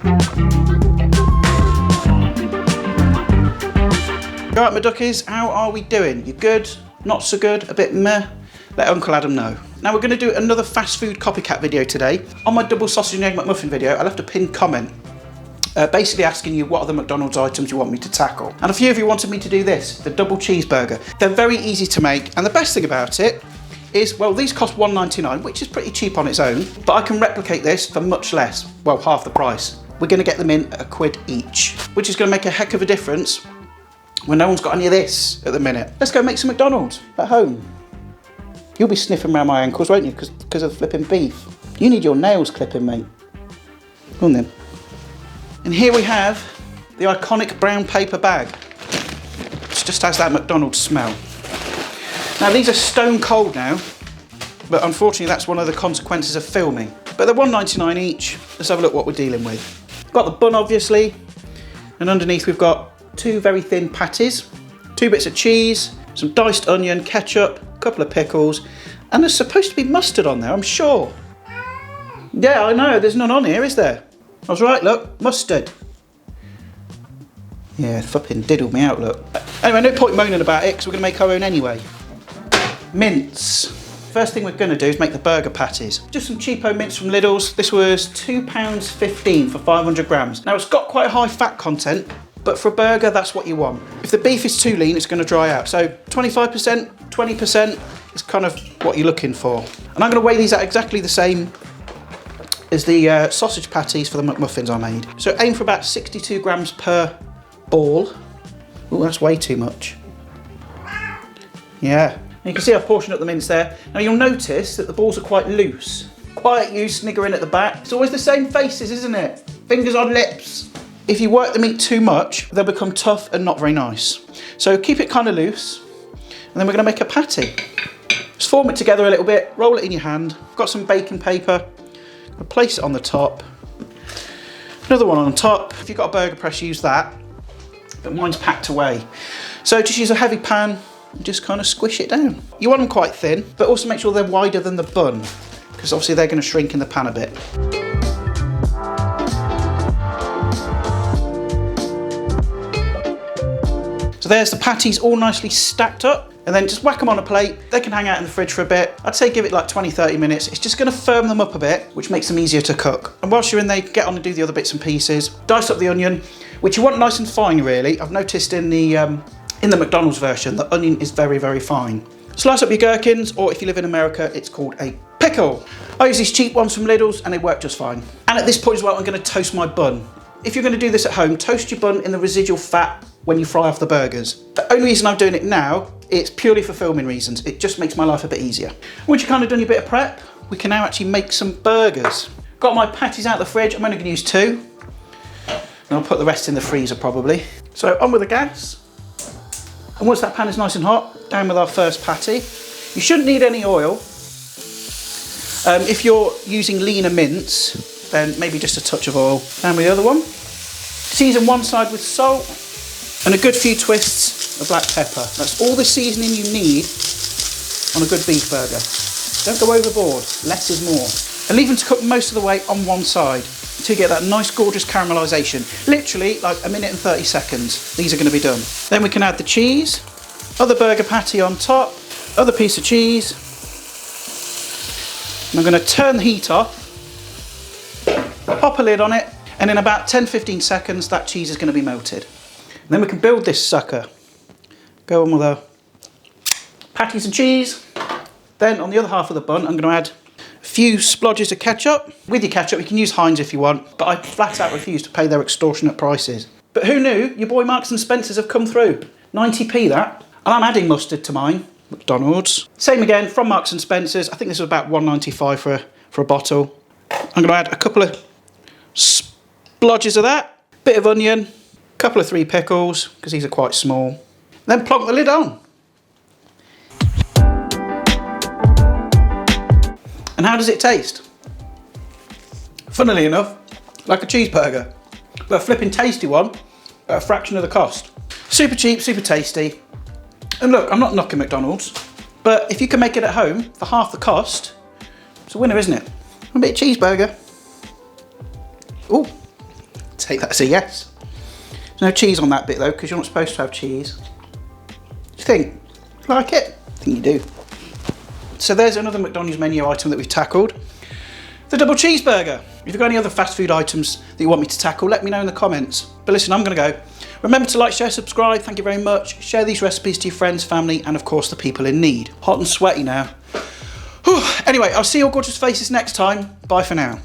Alright my duckies, how are we doing? You good? Not so good? A bit meh? Let Uncle Adam know. Now we're going to do another fast food copycat video today. On my double sausage and egg McMuffin video, I left a pinned comment basically asking you what are the McDonald's items you want me to tackle. And a few of you wanted me to do this, the double cheeseburger. They're very easy to make, and the best thing about it is, well, these cost $1.99, which is pretty cheap on its own, but I can replicate this for much less, well, half the price. We're going to get them in at £1 each, which is going to make a heck of a difference when no one's got any of this at the minute. Let's go make some McDonald's at home. You'll be sniffing around my ankles, won't you, because of flipping beef. You need your nails clipping, mate. Go on then. And here we have the iconic brown paper bag, which just has that McDonald's smell. Now these are stone cold now, but unfortunately that's one of the consequences of filming. But they're $1.99 each. Let's have a look what we're dealing with. Got the bun obviously, and underneath we've got 2 very thin patties, 2 bits of cheese, some diced onion, ketchup, a couple of pickles, and there's supposed to be mustard on there, I'm sure. Yeah, I know, there's none on here, is there? I was right, look, mustard. Yeah, flipping diddled me out, look. Anyway, no point moaning about it, because we're going to make our own anyway. Mince. First thing we're going to do is make the burger patties. Just some cheapo mince from Lidl's. This was £2.15 for 500 grams. Now, it's got quite a high fat content, but for a burger, that's what you want. If the beef is too lean, it's going to dry out. So 25%, 20% is kind of what you're looking for. And I'm going to weigh these out exactly the same as the sausage patties for the McMuffins I made. So aim for about 62 grams per ball. Oh, that's way too much. Yeah. And you can see I've portioned up the mince there. Now you'll notice that the balls are quite loose. Quiet you sniggering at the back. It's always the same faces, isn't it? Fingers on lips. If you work the meat too much, they'll become tough and not very nice. So keep it kind of loose, and then we're gonna make a patty. Just form it together a little bit, roll it in your hand. I've got some baking paper. I'll place it on the top. Another one on top. If you've got a burger press, use that. But mine's packed away. So just use a heavy pan and just kind of squish it down. You want them quite thin, but also make sure they're wider than the bun, because obviously they're going to shrink in the pan a bit. So there's the patties all nicely stacked up. And then just whack them on a plate. They can hang out in the fridge for a bit. I'd say give it like 20-30 minutes. It's just gonna firm them up a bit, which makes them easier to cook. And whilst you're in there, get on and do the other bits and pieces. Dice up the onion, which you want nice and fine really. I've noticed in the McDonald's version, the onion is very, very fine. Slice up your gherkins, or if you live in America, it's called a pickle. I use these cheap ones from Lidl's and they work just fine. And at this point as well, I'm gonna toast my bun. If you're gonna do this at home, toast your bun in the residual fat when you fry off the burgers. The only reason I'm doing it now, it's purely for filming reasons. It just makes my life a bit easier. Once you've kind of done your bit of prep, we can now actually make some burgers. Got my patties out of the fridge. I'm only gonna use 2. And I'll put the rest in the freezer probably. So on with the gas. And once that pan is nice and hot, down with our first patty. You shouldn't need any oil. If you're using leaner mince, then maybe just a touch of oil. Down with the other one. Season one side with salt and a good few twists of black pepper. That's all the seasoning you need on a good beef burger. Don't go overboard, less is more. And leave them to cook most of the way on one side until you get that nice gorgeous caramelisation. Literally like 1 minute and 30 seconds, these are going to be done. Then we can add the cheese, other burger patty on top, other piece of cheese. And I'm going to turn the heat off, pop a lid on it, and in about 10-15 seconds that cheese is going to be melted. And then we can build this sucker. Go on with our patties and cheese. Then on the other half of the bun, I'm going to add a few splodges of ketchup. With your ketchup, you can use Heinz if you want, but I flat out refuse to pay their extortionate prices. But who knew? Your boy Marks and Spencer's have come through. 90p that. And I'm adding mustard to mine. McDonald's. Same again from Marks and Spencer's. I think this was about $1.95 for a bottle. I'm going to add a couple of splodges of that. Bit of onion. Couple of 3 pickles, because these are quite small. Then plonk the lid on. And how does it taste? Funnily enough, like a cheeseburger, but a flipping tasty one at a fraction of the cost. Super cheap, super tasty. And look, I'm not knocking McDonald's, but if you can make it at home for half the cost, it's a winner, isn't it? A bit of cheeseburger. Ooh, take that as a yes. There's no cheese on that bit though, because you're not supposed to have cheese. What do you think? Like it? I think you do. So there's another McDonald's menu item that we've tackled. The double cheeseburger. If you've got any other fast food items that you want me to tackle, let me know in the comments. But listen, I'm gonna go. Remember to like, share, subscribe. Thank you very much. Share these recipes to your friends, family, and of course the people in need. Hot and sweaty now. Whew. Anyway, I'll see your gorgeous faces next time. Bye for now.